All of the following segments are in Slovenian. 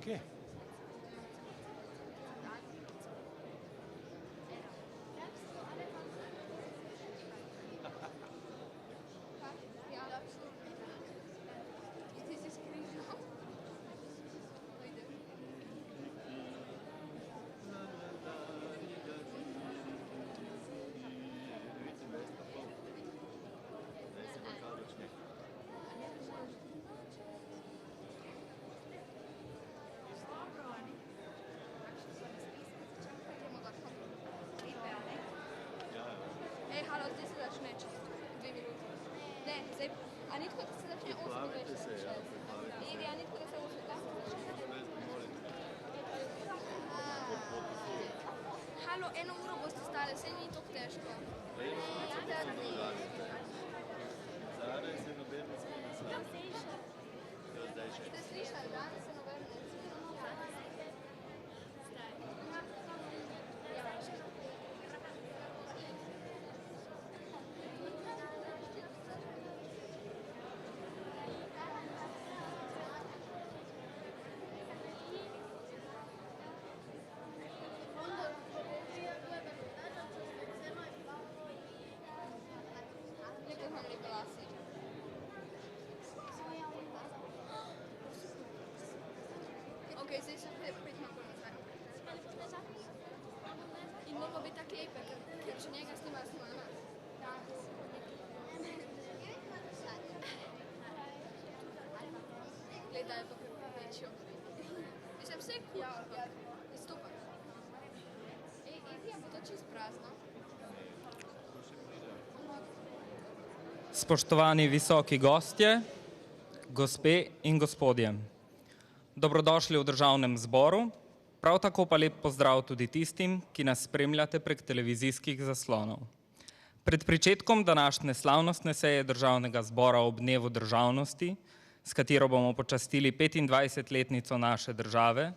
Kje? Halo, zdaj se začne čez 2 minuti. Ne, zdaj, a ni tako, da se začne 8:26? Iri, a ni tako, da se 8:26? Halo, 1 uro boste stali, saj ni tako težko. Ste slišali, danes se noben ne Ok, zdaj se pridemo bolj nazaj. In moramo biti tako lepe, ker če njega snima nas. Gledaj pa večjo. Mislim, vse je cool, ampak izstopa. Izija bo to čist prazno. Spoštovani visoki gostje, gospe in gospodje. Dobrodošli v Državnem zboru, prav tako pa lep pozdrav tudi tistim, ki nas spremljate prek televizijskih zaslonov. Pred pričetkom današnje slavnostne seje Državnega zbora ob Dnevu državnosti, s katero bomo počastili 25-letnico naše države,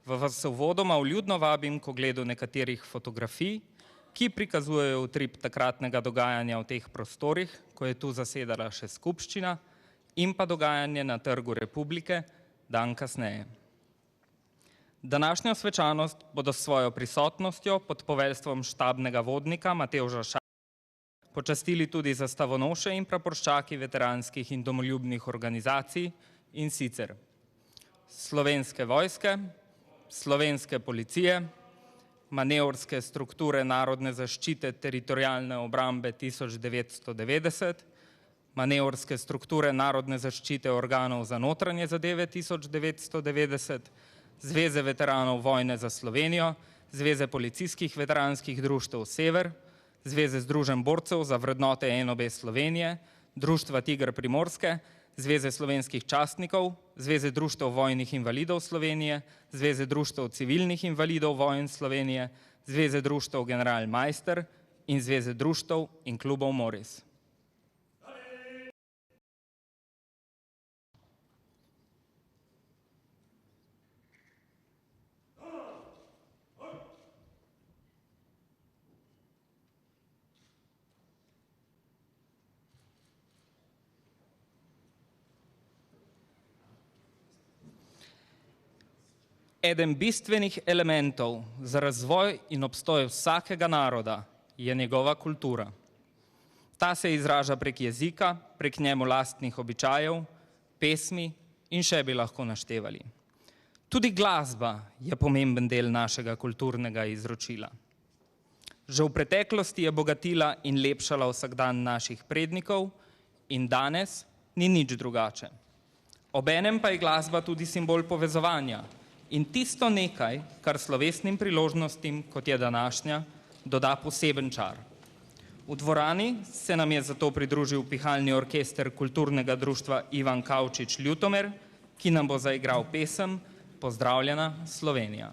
vas uvodoma vljudno vabim k ogledu nekaterih fotografij, ki prikazujejo utrip takratnega dogajanja v teh prostorih, ko je tu zasedala še skupščina, in pa dogajanje na Trgu Republike dan kasneje. Današnjo svečanost bodo s svojo prisotnostjo pod poveljstvom štabnega vodnika Matevža Šarca počastili tudi zastavonoše in praporščaki veteranskih in domoljubnih organizacij, in sicer Slovenske vojske, Slovenske policije, Manevrske strukture narodne zaščite teritorialne obrambe 1990, Manevrske strukture narodne zaščite organov za notranje zadeve 1990, Zveze veteranov vojne za Slovenijo, Zveze policijskih veteranskih društev Sever, Zveze združenj borcev za vrednote NOB Slovenije, Društva Tiger Primorske, Zveze slovenskih častnikov, Zveze društev vojnih invalidov Slovenije, Zveze društev civilnih invalidov vojn Slovenije, Zveze društev General Meister in Zveze društev in klubov Moris. Eden bistvenih elementov za razvoj in obstoj vsakega naroda je njegova kultura. Ta se izraža prek jezika, prek njemu lastnih običajev, pesmi in še bi lahko naštevali. Tudi glasba je pomemben del našega kulturnega izročila. Že v preteklosti je bogatila in lepšala vsakdan naših prednikov in danes ni nič drugače. Obenem pa je glasba tudi simbol povezovanja in tisto nekaj, kar slovesnim priložnostim, kot je današnja, doda poseben čar. V dvorani se nam je zato pridružil pihalni orkester Kulturnega društva Ivan Kavčič Ljutomer, ki nam bo zaigral pesem Pozdravljena Slovenija.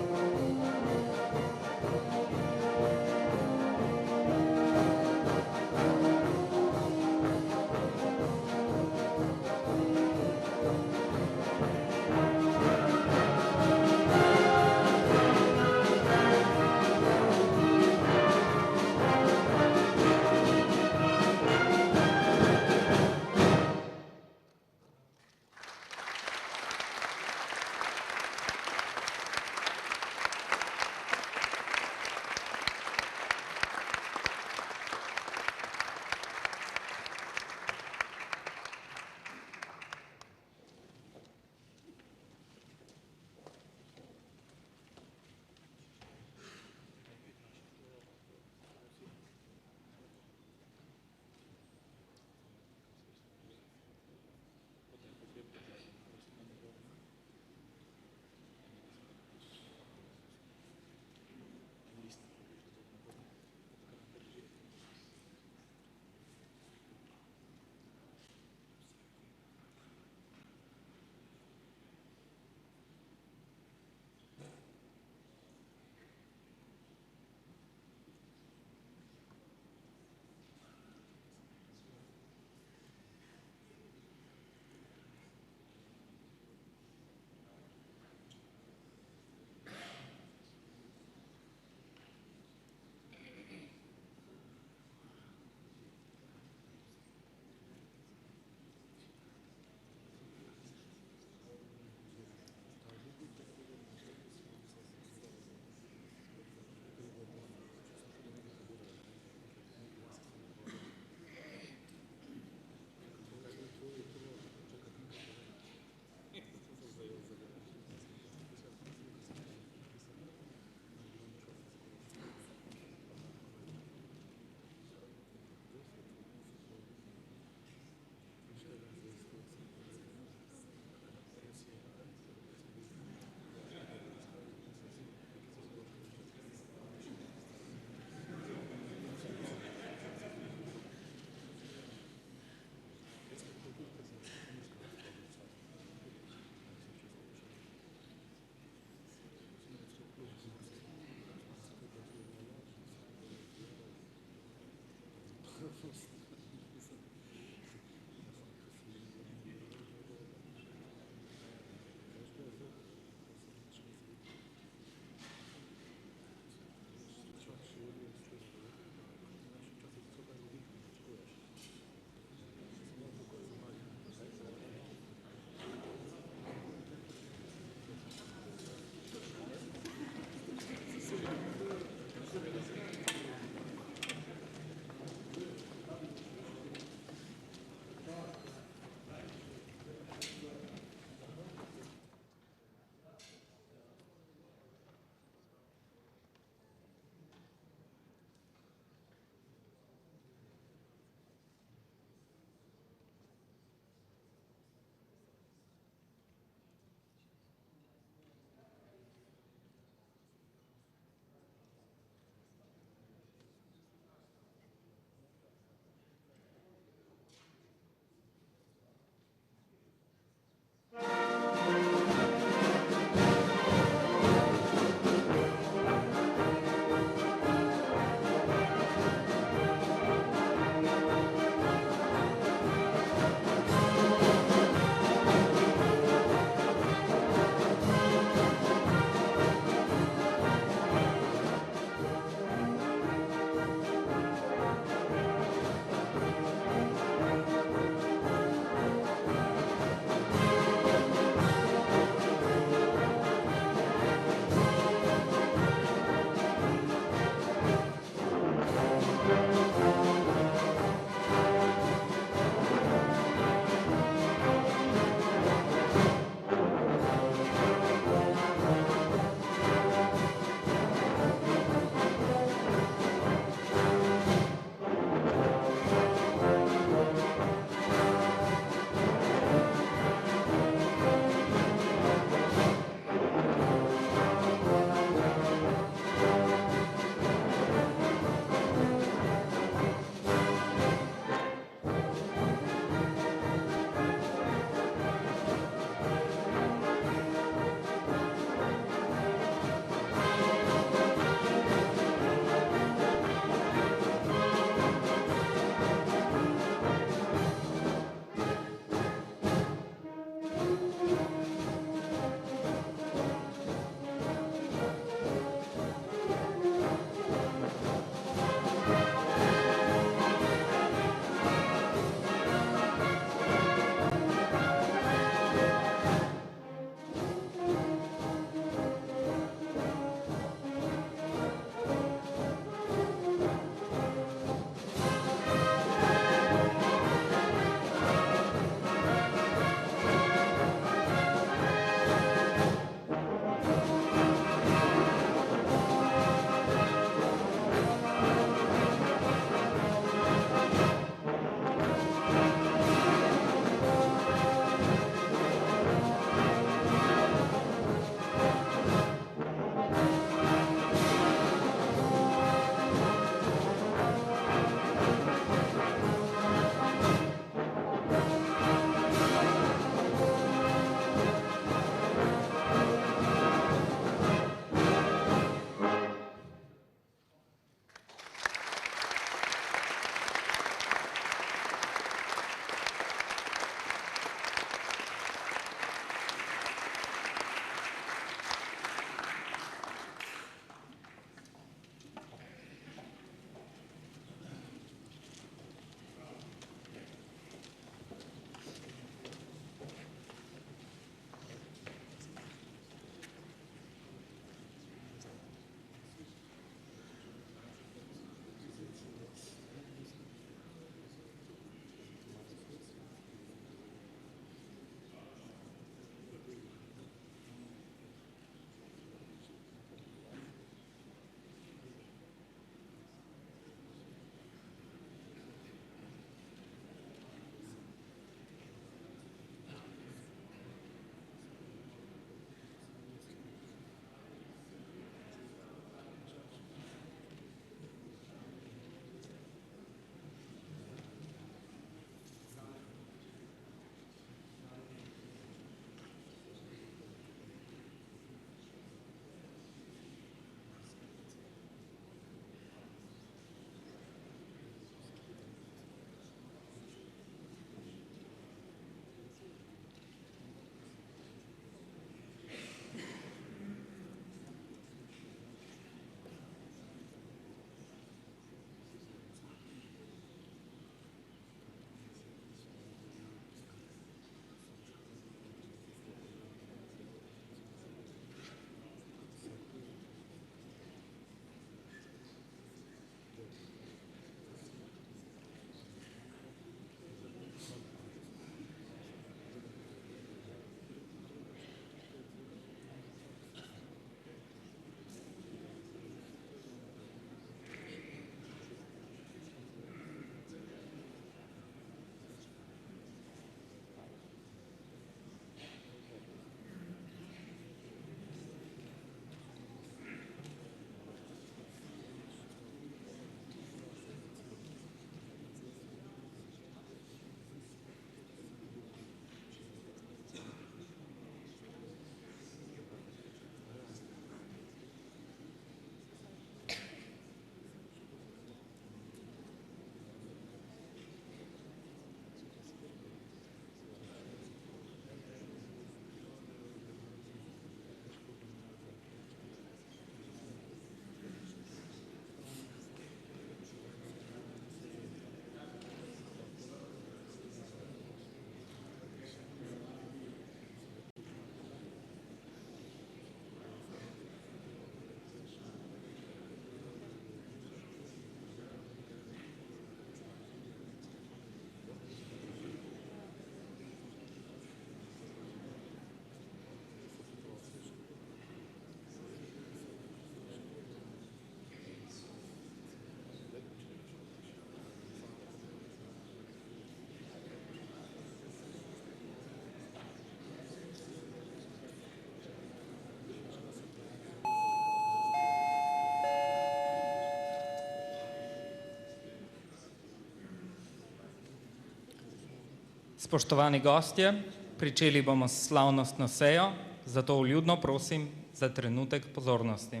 Spoštovani gostje, pričeli bomo s slavnostno sejo, zato vljudno prosim za trenutek pozornosti.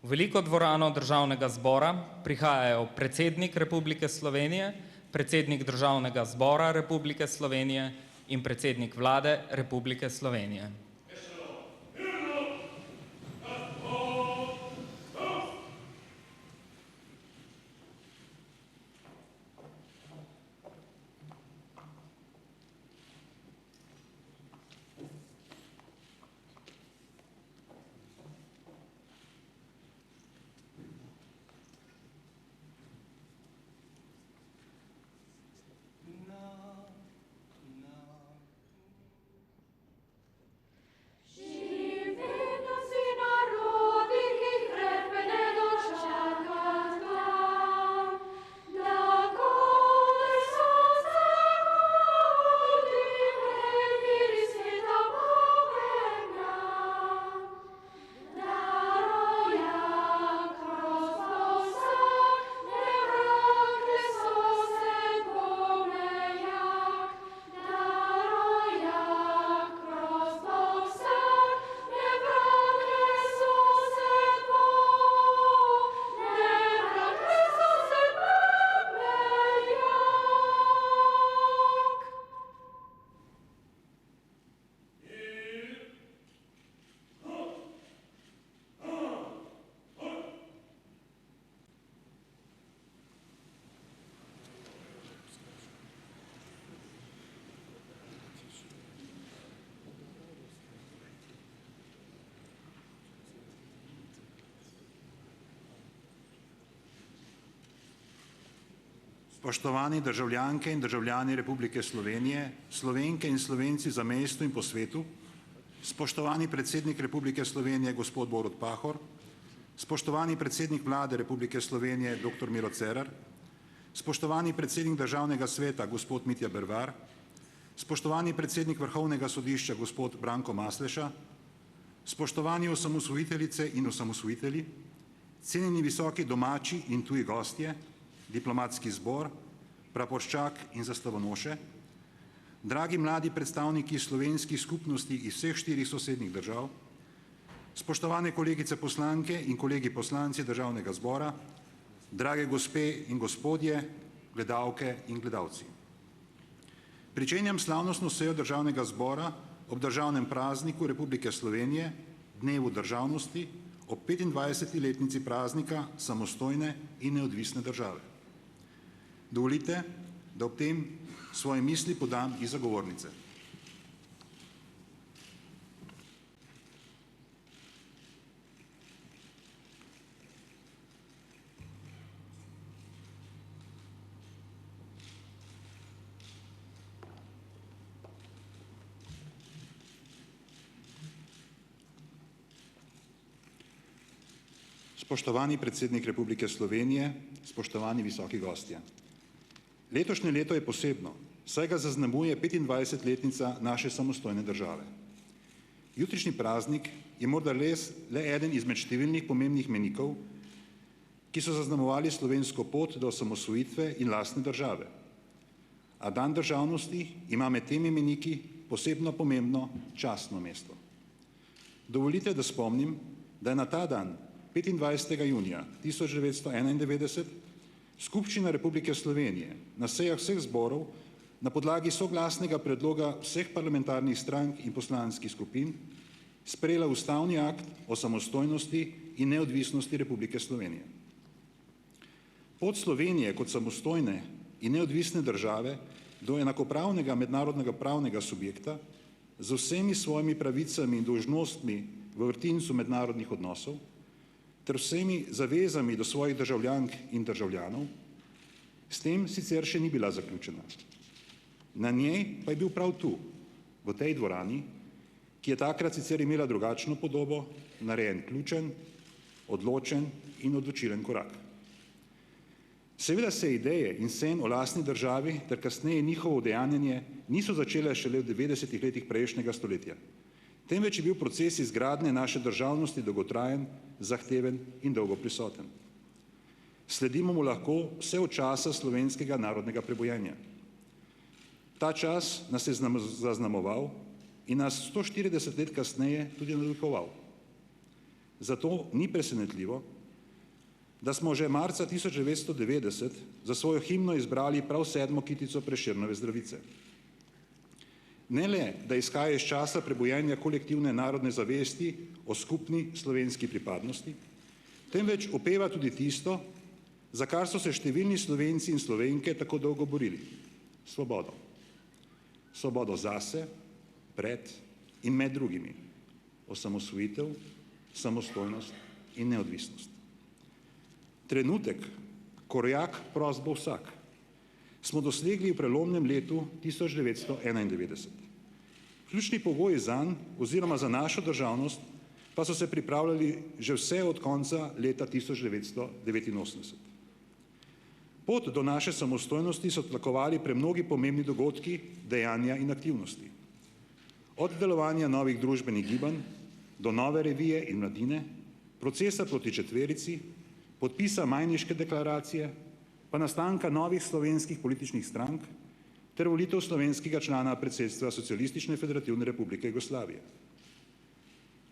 V veliko dvorano Državnega zbora prihajajo predsednik Republike Slovenije, predsednik Državnega zbora Republike Slovenije in predsednik Vlade Republike Slovenije. Spoštovani državljanke in državljani Republike Slovenije, Slovenke in Slovenci za mestu in po svetu, spoštovani predsednik Republike Slovenije gospod Borut Pahor, spoštovani predsednik Vlade Republike Slovenije dr. Miro Cerar, spoštovani predsednik Državnega sveta gospod Mitja Bervar, spoštovani predsednik Vrhovnega sodišča gospod Branko Masleša, spoštovani osamosvojiteljice in osamosvojitelji, cenjeni visoki domači in tuji gostje, diplomatski zbor, praporščak in zastavonoše, dragi mladi predstavniki slovenskih skupnosti iz vseh 4 sosednjih držav, spoštovane kolegice poslanke in kolegi poslanci Državnega zbora, drage gospe in gospodje, gledalke in gledalci. Pričenjam slavnostno sejo Državnega zbora ob državnem prazniku Republike Slovenije, dnevu državnosti, ob 25. letnici praznika samostojne in neodvisne države. Dovolite, da ob tem svoje misli podam izza govornice. Spoštovani predsednik Republike Slovenije, spoštovani visoki gostje. Letošnje leto je posebno, saj ga zaznamuje 25-letnica naše samostojne države. Jutrišnji praznik je morda le eden izmed številnih pomembnih mejnikov, ki so zaznamovali slovensko pot do osamosvojitve in lastne države. A dan državnosti ima med temi mejniki posebno pomembno častno mesto. Dovolite, da spomnim, da je na ta dan 25. junija 1991 Skupščina Republike Slovenije na sejah vseh zborov na podlagi soglasnega predloga vseh parlamentarnih strank in poslanskih skupin sprejela ustavni akt o samostojnosti in neodvisnosti Republike Slovenije. Pot Slovenije kot samostojne in neodvisne države do enakopravnega mednarodnega pravnega subjekta z vsemi svojimi pravicami in dolžnostmi v vrtincu mednarodnih odnosov ter vsemi zavezami do svojih državljank in državljanov, s tem sicer še ni bila zaključena. Na njej pa je bil prav tu, v tej dvorani, ki je takrat sicer imela drugačno podobo, narejen ključen, odločen in odločilen korak. Seveda se ideje in sen o lastni državi ter kasneje njihovo udejanjanje niso začele šele v 90. letih prejšnjega stoletja. Temveč je bil proces izgradnje naše državnosti dolgotrajen, zahteven in dolgo prisoten. Sledimo mu lahko vse od časa slovenskega narodnega prebojenja. Ta čas nas je zaznamoval in nas 140 let kasneje tudi navdihoval. Zato ni presenetljivo, da smo že marca 1990 za svojo himno izbrali prav 7. kitico Prešernove Zdravice. Ne le, da izhaja iz časa prebujenja kolektivne narodne zavesti o skupni slovenski pripadnosti, temveč opeva tudi tisto, za kar so se številni Slovenci in Slovenke tako dolgo borili – svobodo. Svobodo zase, pred in med drugimi, osamosvojitev, samostojnost in neodvisnost. Trenutek, ko rojak prost bo vsak, smo dosegli v prelomnem letu 1991. Ključni pogoji zanj oziroma za našo državnost pa so se pripravljali že vse od konca leta 1989. Pot do naše samostojnosti so tlakovali premnogi pomembni dogodki, dejanja in aktivnosti. Od delovanja novih družbenih gibanj do nove revije in Mladine, procesa proti četverici, podpisa Majniške deklaracije, pa nastanka novih slovenskih političnih strank ter volitev slovenskega člana predsedstva Socialistične federativne republike Jugoslavije.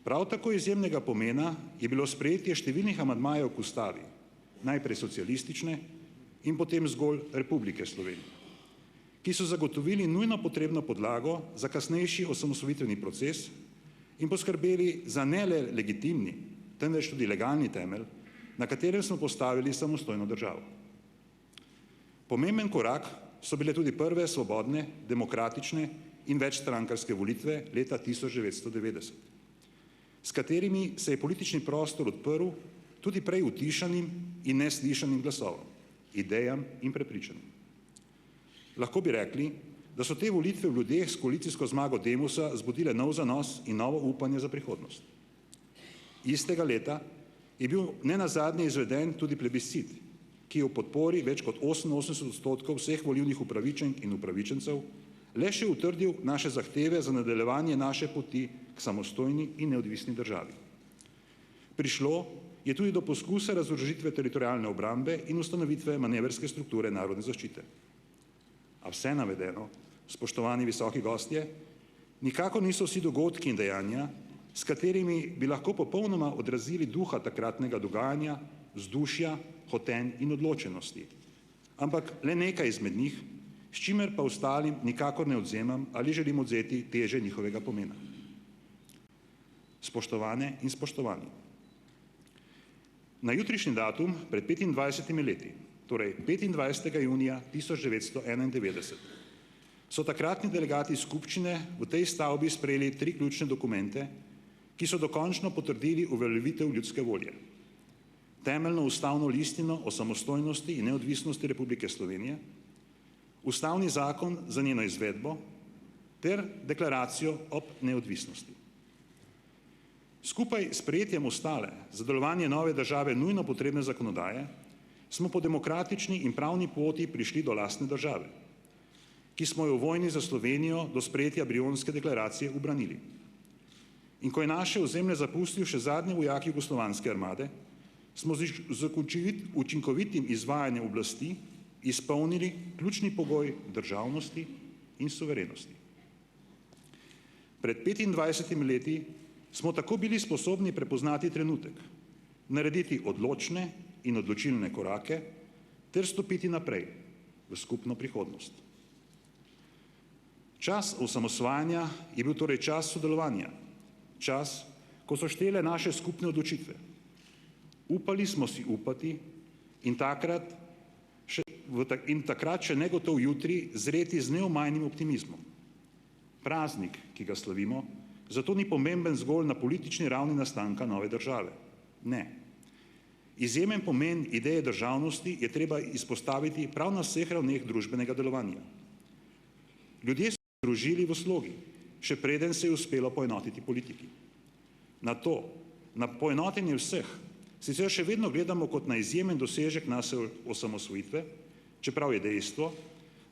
Prav tako izjemnega pomena je bilo sprejetje številnih amandmajev k ustavi, najprej socialistične in potem zgolj Republike Slovenije, ki so zagotovili nujno potrebno podlago za kasnejši osamosvojitveni proces in poskrbeli za ne le legitimni, temveč tudi legalni temelj, na katerem smo postavili samostojno državo. Pomemben korak so bile tudi prve svobodne, demokratične in večstrankarske volitve leta 1990, s katerimi se je politični prostor odprl tudi prej utišanim in neslišanim glasovom, idejam in prepričanjem. Lahko bi rekli, da so te volitve v ljudeh s koalicijsko zmago Demosa zbudile nov zanos in novo upanje za prihodnost. Istega leta je bil nenazadnje izveden tudi plebiscit, ki je v podpori več kot 88% vseh volilnih upravičenk in upravičencev le še utrdil naše zahteve za nadaljevanje naše poti k samostojni in neodvisni državi. Prišlo je tudi do poskusa razorožitve teritorialne obrambe in ustanovitve manevrske strukture narodne zaščite. A vse navedeno, spoštovani visoki gostje, nikakor niso vsi dogodki in dejanja, s katerimi bi lahko popolnoma odrazili duha takratnega dogajanja, vzdušja, hotenj in odločenosti, ampak le nekaj izmed njih, s čimer pa ostalim nikakor ne odvzemam ali želim odvzeti teže njihovega pomena. Spoštovane in spoštovani, na jutrišnji datum pred 25 leti, torej 25. junija 1991, so takratni delegati skupščine v tej stavbi sprejeli 3 ključne dokumente, ki so dokončno potrdili uveljavitev ljudske volje. Temeljno ustavno listino o samostojnosti in neodvisnosti Republike Slovenije, ustavni zakon za njeno izvedbo ter deklaracijo ob neodvisnosti. Skupaj s sprejetjem ostale za delovanje nove države nujno potrebne zakonodaje smo po demokratični in pravni poti prišli do lastne države, ki smo jo v vojni za Slovenijo do sprejetja Brionske deklaracije ubranili. In ko je naše ozemlje zapustil še zadnji vojak jugoslovanske armade, smo z učinkovitim izvajanjem oblasti izpolnili ključni pogoj državnosti in suverenosti. Pred 25 leti smo tako bili sposobni prepoznati trenutek, narediti odločne in odločilne korake ter stopiti naprej v skupno prihodnost. Čas osamosvajanja je bil torej čas sodelovanja, čas, ko so štele naše skupne odločitve. Upali smo si upati in takrat še negotov jutri zreti z neomajnim optimizmom. Praznik, ki ga slavimo, zato ni pomemben zgolj na politični ravni nastanka nove države. Ne. Izjemen pomen ideje državnosti je treba izpostaviti prav na vseh ravneh družbenega delovanja. Ljudje so se združili v slogi, še preden se je uspelo poenotiti politiki. Na to, na poenotenje vseh, sicer še vedno gledamo kot na izjemen dosežek naše osamosvojitve, čeprav je dejstvo,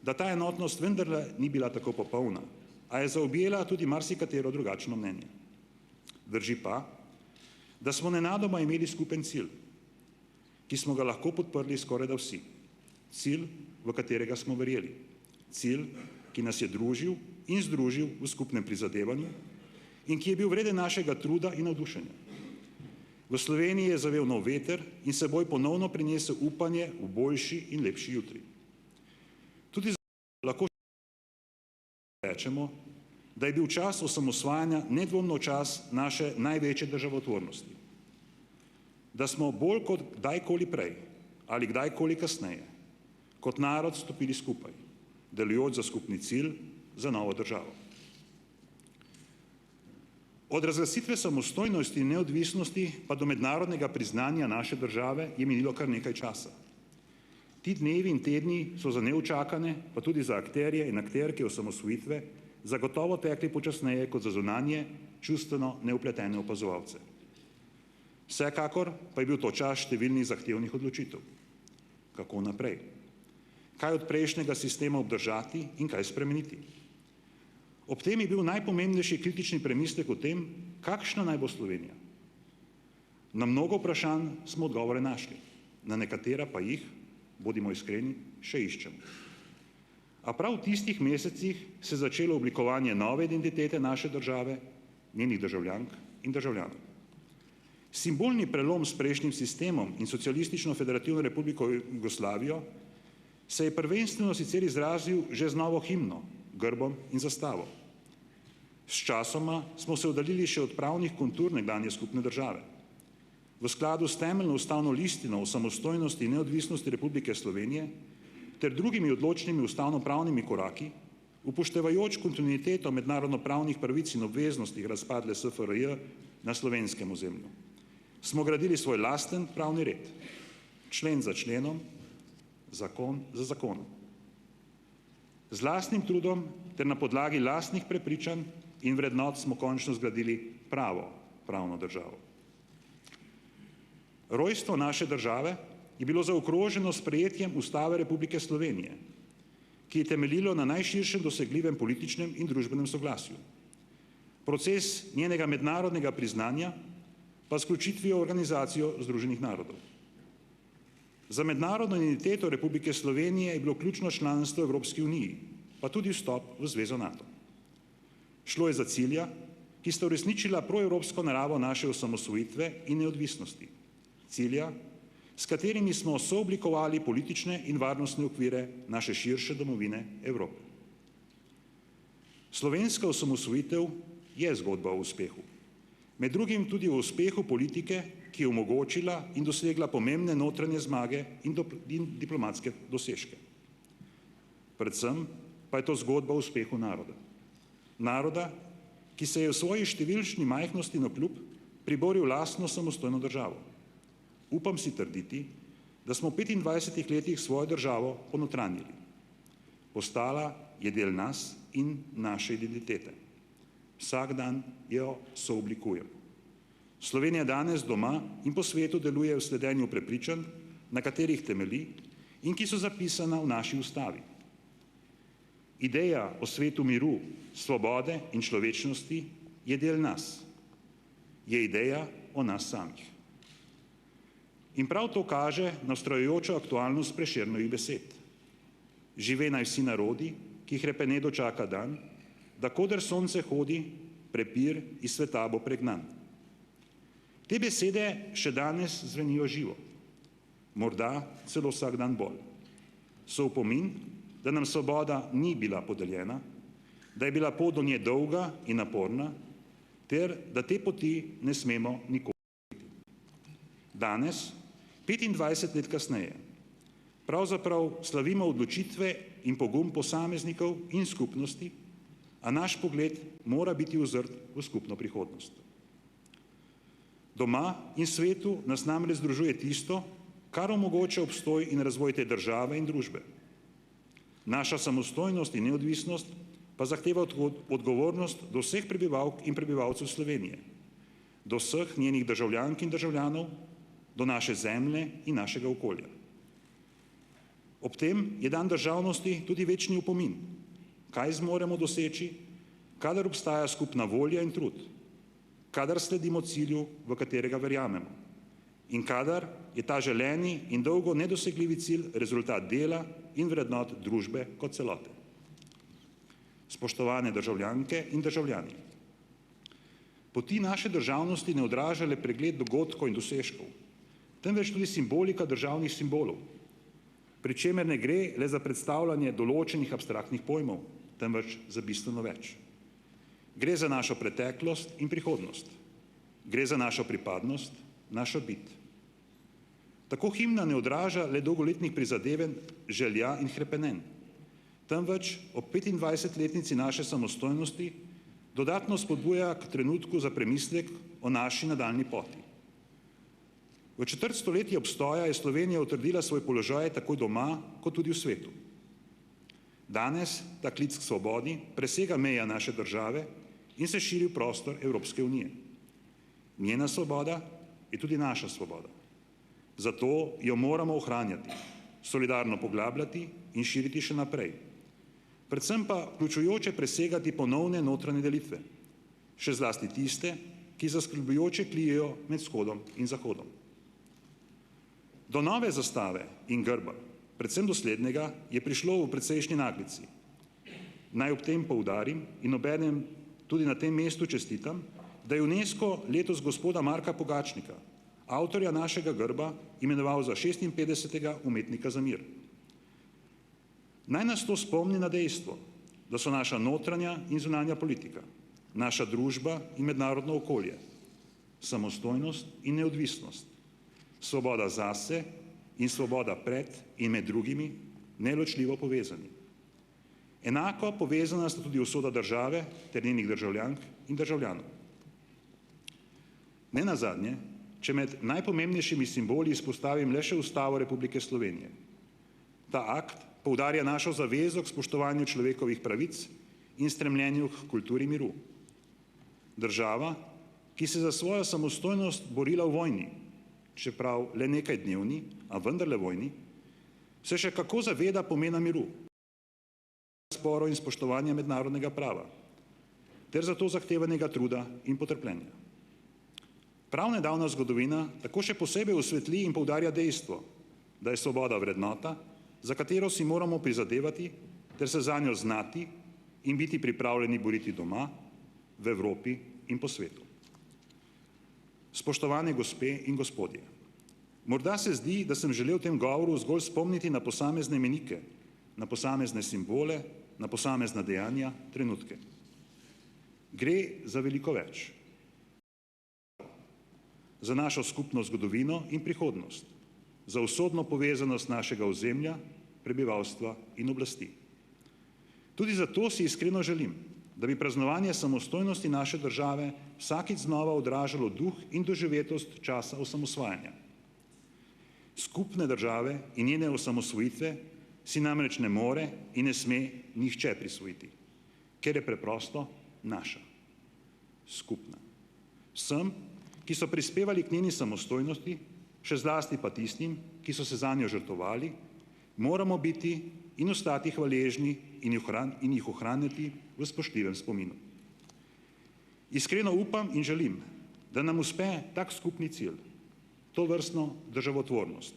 da ta enotnost vendarle ni bila tako popolna, a je zaobjela tudi marsikatero drugačno mnenje. Drži pa, da smo nenadoma imeli skupen cilj, ki smo ga lahko podprli skorajda vsi. Cilj, v katerega smo verjeli. Cilj, ki nas je družil in združil v skupnem prizadevanju in ki je bil vreden našega truda in navdušenja. V Sloveniji je zavel nov veter in seboj ponovno prinesel upanje v boljši in lepši jutri. Tudi lahko rečemo, da je bil čas osamosvajanja nedvomno čas naše največje državotvornosti. Da smo bolj kot kdajkoli prej ali kdajkoli kasneje kot narod stopili skupaj, delujoč za skupni cilj, za novo državo. Od razglasitve samostojnosti in neodvisnosti pa do mednarodnega priznanja naše države je minilo kar nekaj časa. Ti dnevi in tedni so za neučakane, pa tudi za akterje in akterke osamosvojitve zagotovo tekli počasneje kot za zunanje, čustveno neupletene opazovalce. Vsekakor pa je bil to čas številnih zahtevnih odločitev. Kako naprej? Kaj od prejšnjega sistema obdržati in kaj spremeniti? Ob tem je bil najpomembnejši kritični premislek o tem, kakšna naj bo Slovenija. Na mnogo vprašanj smo odgovore našli, na nekatera pa jih, bodimo iskreni, še iščemo. A prav v tistih mesecih se je začelo oblikovanje nove identitete naše države, njenih državljank in državljanov. Simbolni prelom s prejšnjim sistemom in Socialistično federativno republiko Jugoslavijo se je prvenstveno sicer izrazil že z novo himno, grbom in zastavo. Sčasoma smo se oddaljili še od pravnih kontur nekdanje skupne države. V skladu s temeljno ustavno listino o samostojnosti in neodvisnosti Republike Slovenije ter drugimi odločnimi ustavnopravnimi koraki, upoštevajoč kontinuiteto mednarodnopravnih pravic in obveznosti razpadle SFRJ na slovenskem ozemlju, smo gradili svoj lasten pravni red, člen za členom, zakon za zakonom. Z lastnim trudom ter na podlagi lastnih prepričanj in vrednot smo končno zgradili pravno državo. Rojstvo naše države je bilo zaokroženo s sprejetjem Ustave Republike Slovenije, ki je temeljilo na najširšem dosegljivem političnem in družbenem soglasju. Proces njenega mednarodnega priznanja pa s vključitvijo v Organizacijo Združenih narodov. Za mednarodno identiteto Republike Slovenije je bilo ključno članstvo v Evropski uniji, pa tudi vstop v Zvezo NATO. Šlo je za cilja, ki sta uresničila proevropsko naravo naše osamosvojitve in neodvisnosti. Cilja, s katerimi smo sooblikovali politične in varnostne okvire naše širše domovine Evrope. Slovenska osamosvojitev je zgodba o uspehu. Med drugim tudi o uspehu politike, ki je omogočila in dosegla pomembne notranje zmage in diplomatske dosežke. Predvsem pa je to zgodba o uspehu naroda. Naroda, ki se je v svoji številčni majhnosti navkljub priboril lastno samostojno državo. Upam si trditi, da smo v 25 letih svojo državo ponotranjili. Postala je del nas in naše identitete. Vsak dan jo sooblikujemo. Slovenija danes doma in po svetu deluje v sledenju prepričanj, na katerih temelji in ki so zapisana v naši ustavi. Ideja o svetu miru, svobode in človečnosti je del nas. Je ideja o nas samih. In prav to kaže na vztrajajočo aktualnost Prešernovih besed. Žive naj vsi narodi, ki jih repene dočaka dan, da koder sonce hodi, prepir iz sveta bo pregnan. Te besede še danes zvenijo živo, morda celo vsak dan bolj. So opomin, da nam svoboda ni bila podeljena, da je bila pot do nje dolga in naporna, ter da te poti ne smemo nikoli biti. Danes, 25 let kasneje, pravzaprav slavimo odločitve in pogum posameznikov in skupnosti, a naš pogled mora biti uzrt v skupno prihodnost. Doma in svetu nas namreč združuje tisto, kar omogoča obstoj in razvoj te države in družbe. Naša samostojnost in neodvisnost pa zahteva odgovornost do vseh prebivalk in prebivalcev Slovenije, do vseh njenih državljank in državljanov, do naše zemlje in našega okolja. Ob tem je dan državnosti tudi večni opomin, kaj zmoremo doseči, kadar obstaja skupna volja in trud, kadar sledimo cilju, v katerega verjamemo, in kadar je ta želeni in dolgo nedosegljivi cilj rezultat dela in vrednot družbe kot celote. Spoštovane državljanke in državljani. Poti naše državnosti ne odraža le pregled dogodkov in dosežkov, temveč tudi simbolika državnih simbolov, pri čemer ne gre le za predstavljanje določenih abstraktnih pojmov, temveč za bistveno več. Gre za našo preteklost in prihodnost. Gre za našo pripadnost, našo bit. Tako himna ne odraža le dolgoletnih prizadevanj, želja in hrepenenj, temveč ob 25-letnici naše samostojnosti dodatno spodbuja k trenutku za premislek o naši nadaljnji poti. V četrt stoletja obstoja je Slovenija utrdila svoj položaj tako doma, kot tudi v svetu. Danes ta klic k svobodi presega meja naše države in se širi v prostor Evropske unije. Njena svoboda je tudi naša svoboda. Zato jo moramo ohranjati, solidarno poglabljati in širiti še naprej. Predvsem pa vključujoče presegati ponovne notranje delitve, še zlasti tiste, ki zaskrbljujoče klijejo med vzhodom in zahodom. Do nove zastave in grba, predvsem doslednega, je prišlo v precejšnji naglici. Naj ob tem poudarim in obenem tudi na tem mestu čestitam, da je UNESCO letos gospoda Marka Pogačnika, avtorja našega grba, imenoval za 56. umetnika za mir. Naj nas to spomni na dejstvo, da so naša notranja in zunanja politika, naša družba in mednarodno okolje, samostojnost in neodvisnost, svoboda zase in svoboda pred in med drugimi neločljivo povezani. Enako povezana sta tudi usoda države ter njenih državljank in državljanov. Nenazadnje, če med najpomembnejšimi simboli izpostavim le še Ustavo Republike Slovenije. Ta akt poudarja našo zavezo k spoštovanju človekovih pravic in stremljenju k kulturi miru. Država, ki se za svojo samostojnost borila v vojni, čeprav le nekaj dnevni, a vendarle vojni, se še kako zaveda pomena miru, sporov in spoštovanja mednarodnega prava, ter zato zahtevanega truda in potrpljenja. Prav nedavna zgodovina tako še posebej osvetli in poudarja dejstvo, da je svoboda vrednota, za katero si moramo prizadevati, ter se zanjo znati in biti pripravljeni boriti doma, v Evropi in po svetu. Spoštovane gospe in gospodje, morda se zdi, da sem želel v tem govoru zgolj spomniti na posamezne menike, na posamezne simbole, na posamezna dejanja, trenutke. Gre za veliko več. Za našo skupno zgodovino in prihodnost, za usodno povezanost našega ozemlja, prebivalstva in oblasti. Tudi zato si iskreno želim, da bi praznovanje samostojnosti naše države vsakič znova odražalo duh in doživetost časa osamosvajanja. Skupne države in njene osamosvojitve si namreč ne more in ne sme nihče prisvojiti, ker je preprosto naša, skupna. Vsem, ki so prispevali k njeni samostojnosti, še zlasti pa tistim, ki so se zanjo žrtvovali, moramo biti in ostati hvaležni in jih ohranjati v spoštljivem spominu. Iskreno upam in želim, da nam uspe tak skupni cilj, tovrstno državotvornost,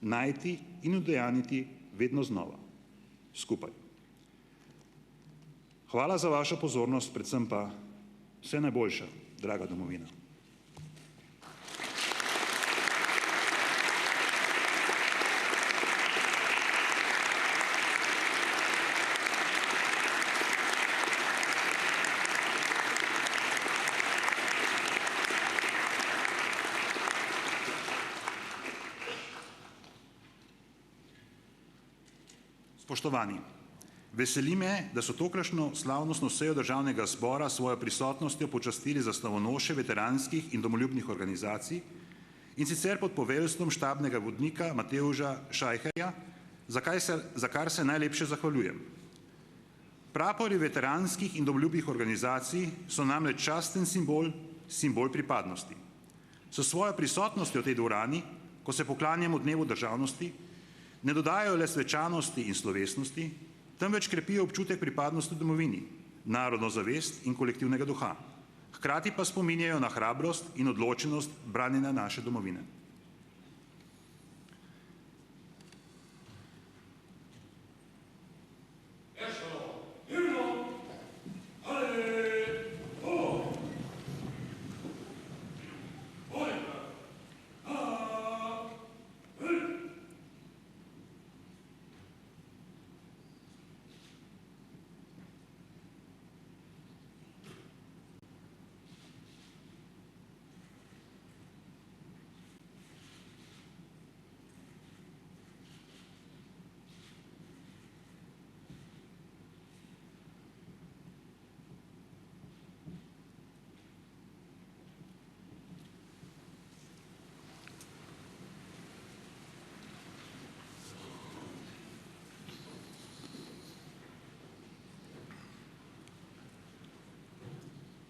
najti in udejanjiti vedno znova, skupaj. Hvala za vašo pozornost, predvsem pa vse najboljše, draga domovina. Spoštovani, veseli me, da so tokratno slavnostno sejo Državnega zbora svojo prisotnostjo počastili zastavonoše veteranskih in domoljubnih organizacij, in sicer pod poveljstvom štabnega vodnika Matevža Šajherja, za kar se najlepše zahvaljujem. Prapori veteranskih in domoljubnih organizacij so namreč časten simbol, simbol pripadnosti. S svojo prisotnostjo v tej dvorani, ko se poklanjamo dnevu državnosti, ne dodajajo le svečanosti in slovesnosti, temveč krepijo občutek pripadnosti domovini, narodno zavest in kolektivnega duha. Hkrati pa spominjajo na hrabrost in odločenost branjenja naše domovine.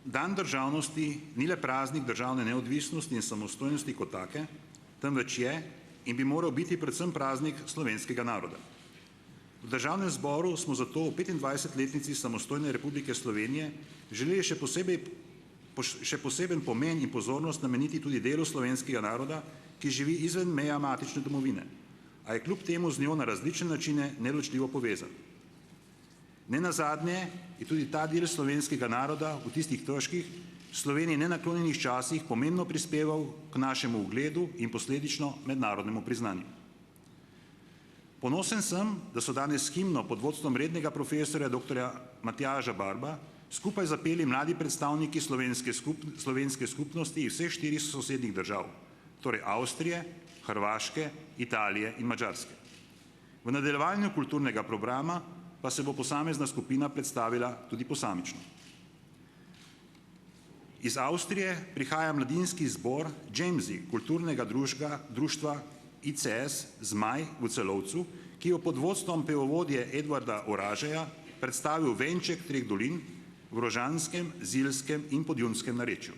Dan državnosti ni le praznik državne neodvisnosti in samostojnosti kot take, temveč je in bi moral biti predvsem praznik slovenskega naroda. V Državnem zboru smo zato v 25-letnici samostojne Republike Slovenije želeli še poseben pomen in pozornost nameniti tudi delu slovenskega naroda, ki živi izven meja matične domovine, a je kljub temu z njo na različne načine neločljivo povezan. Nenazadnje je tudi ta del slovenskega naroda v tistih težkih, Sloveniji nenaklonjenih časih pomembno prispeval k našemu ugledu in posledično mednarodnemu priznanju. Ponosen sem, da so danes himno pod vodstvom rednega profesorja dr. Matjaža Barba skupaj zapeli mladi predstavniki slovenske skupnosti iz vseh 4 sosednjih držav, torej Avstrije, Hrvaške, Italije in Madžarske. V nadaljevanju kulturnega programa pa se bo posamezna skupina predstavila tudi posamično. Iz Avstrije prihaja mladinski zbor Džemzi kulturnega društva ICS Zmaj v Celovcu, ki je pod vodstvom pevovodje Edvarda Oražeja predstavil venček 3 dolin v rožanskem, zilskem in podjunskem narečju.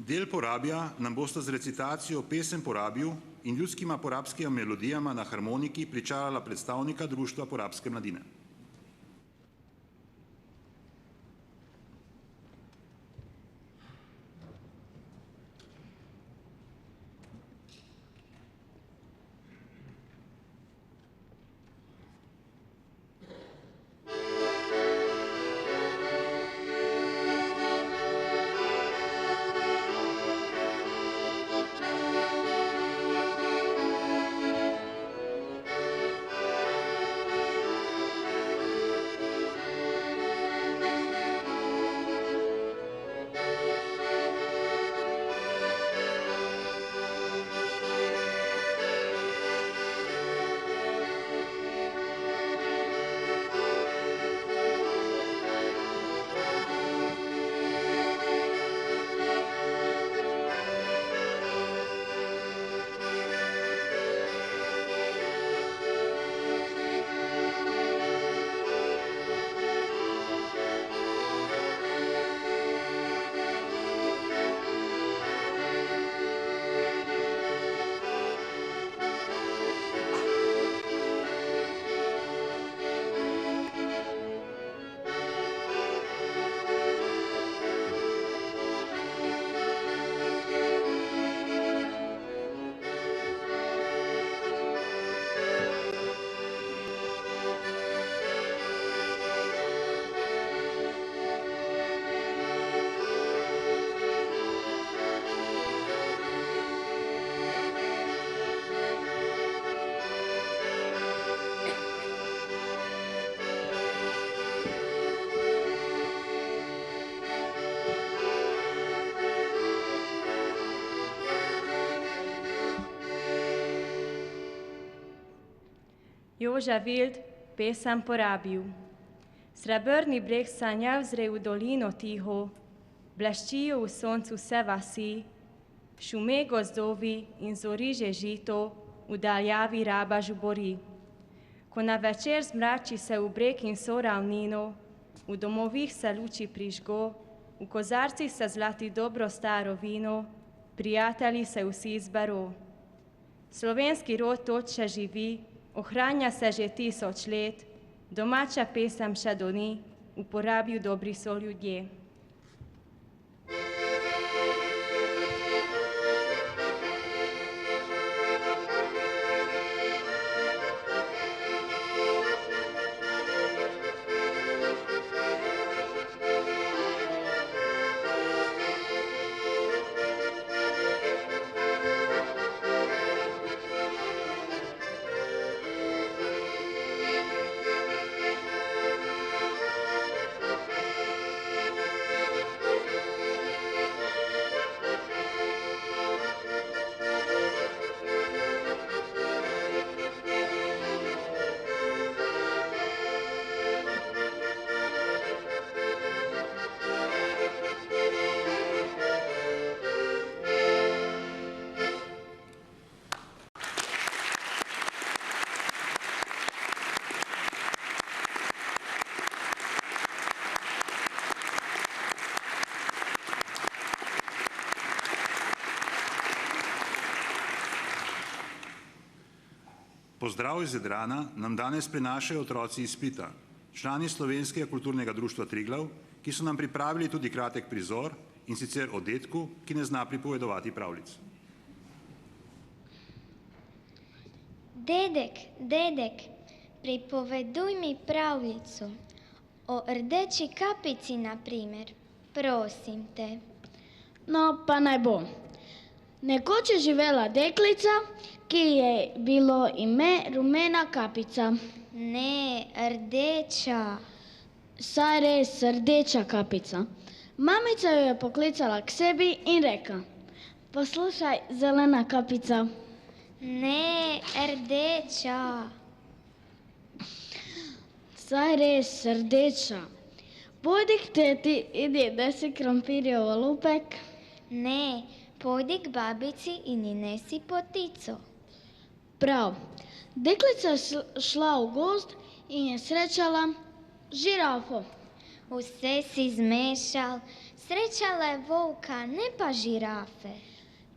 Del porabja nam bosta z recitacijo pesem Porabil in ljudskima porabskima melodijama na harmoniki pričarala predstavnika Društva porabske mladine. Joža Vild pesem porabil. Srebrni breg sanjav zre v dolino tiho, bleščijo v soncu vse vasi, šume gozdovi in zori že žito, v daljavi raba žubori. Ko na večer zmrači se v breg in so ravnino, v domovih se luči prižgo, v kozarcih se zlati dobro staro vino, prijatelji se vsi zbero. Slovenski rod tod še živi, ohranja se že 1000 let, domača pesem še doni, uporabijo dobri so ljudje. Pozdrav iz Jadrana nam danes prinašajo otroci iz Splita, člani Slovenskega kulturnega društva Triglav, ki so nam pripravili tudi kratek prizor, in sicer o dedku, ki ne zna pripovedovati pravljic. Dedek, dedek, pripoveduj mi pravljico. O rdeči kapici, na primer. Prosim te. No, pa naj bo. Nekoč je živela deklica, ki je bilo ime Rumena kapica. Ne, rdeča. Saj res rdeča kapica. Mamica jo je poklicala k sebi in rekla: poslušaj, zelena kapica. Ne, rdeča. Saj res rdeča. Pojdi k teti, idi nesi krompirjev olupek. Ne, pojdi k babici in ji nesi potico. Prav. Deklica je šla v gozd in je srečala žirafo. Vse si zmešal, srečala je volka, ne pa žirafe.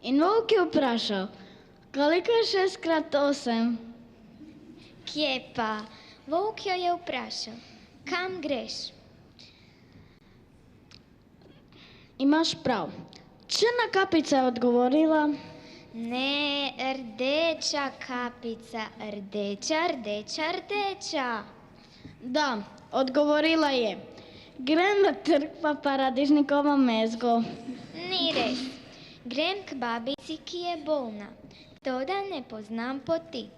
In volk je vprašal: koliko je 6x8? Kje pa? Volk jo je vprašal: kam greš? Imaš prav. Črna kapica je odgovorila: Ne, rdeča kapica, rdeča, rdeča, rdeča. Da, odgovorila je: grem na trg pa paradižnikovo mezgo. Ni res. Grem k babici, ki je bolna, toda ne poznam poti.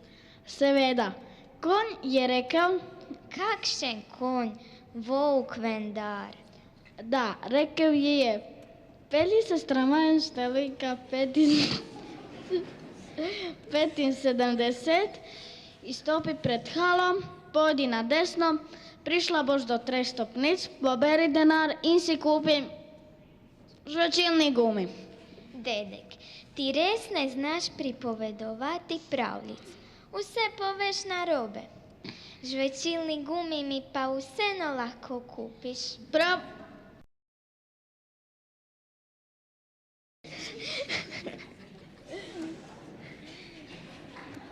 Seveda, konj je rekel: Kakšen konj, volk vendar. Da, rekel ji je: pelji se s tramvajem številka 75, izstopi pred halo, pojdi na desno, prišla boš do 3 stopnic, poberi denar in si kupi žvečilni gumi. Dedek, ti res ne znaš pripovedovati pravljic. Vse poveš narobe. Žvečilni gumi mi pa vseeno lahko kupiš. Prav.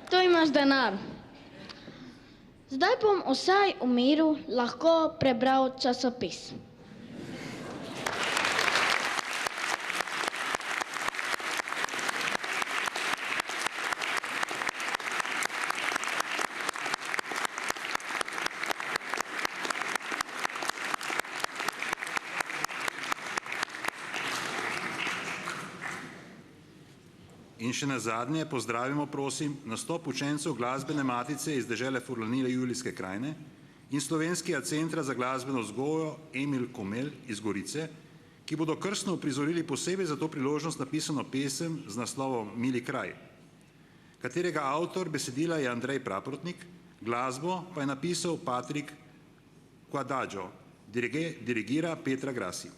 Tu imaš denar. Zdaj bom vsaj v miru lahko prebral časopis. In še nazadnje pozdravimo, prosim, nastop učencev glasbene matice iz dežele Furlanije Julijske krajine in Slovenskega centra za glasbeno vzgojo Emil Komel iz Gorice, ki bodo krstno uprizorili posebej za to priložnost napisano pesem z naslovom Mili kraj, katerega avtor besedila je Andrej Praprotnik, Glasbo pa je napisal Patrick Quadaggio, dirigira Petra Grassi.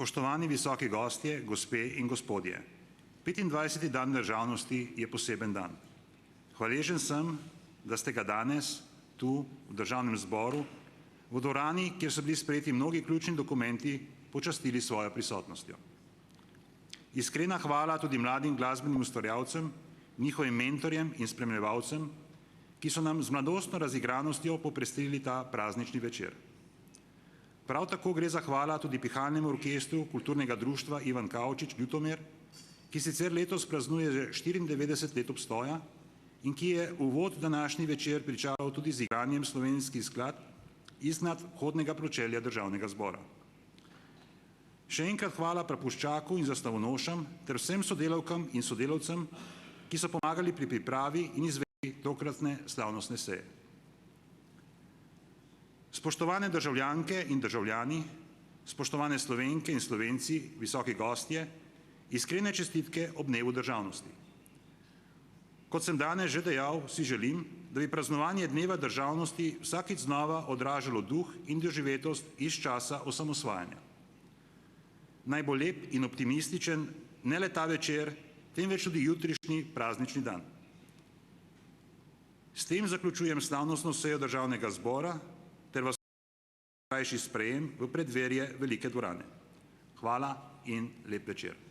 Spoštovani visoki gostje, gospe in gospodje, 25. dan državnosti je poseben dan. Hvaležen sem, da ste ga danes tu v Državnem zboru, v dvorani, kjer so bili sprejeti mnogi ključni dokumenti, počastili svojo prisotnostjo. Iskrena hvala tudi mladim glasbenim ustvarjalcem, njihovim mentorjem in spremljevalcem, ki so nam z mladostno razigranostjo popestrili ta praznični večer. Prav tako gre zahvala tudi pihalnemu orkestru Kulturnega društva Ivan Kavčič Ljutomer ki sicer letos praznuje že 94 let obstoja in ki je uvod današnji večer pričaral tudi z igranjem slovenskih skladb iznad vhodnega pročelja Državnega zbora. Še enkrat hvala prapuščaku in zastavonošam ter vsem sodelavkam in sodelavcem, ki so pomagali pri pripravi in izvedbi tokratne slavnostne seje. Spoštovane državljanke in državljani, spoštovane Slovenke in Slovenci, visoki gostje, iskrene čestitke ob dnevu državnosti. Kot sem danes že dejal, si želim, da bi praznovanje dneva državnosti vsakič znova odražalo duh in doživetost iz časa osamosvajanja. Naj bo lep in optimističen ne le ta večer, temveč tudi jutrišnji praznični dan. S tem zaključujem slavnostno sejo Državnega zbora ter vas krajši sprejem v preddverje velike dvorane. Hvala in lep večer.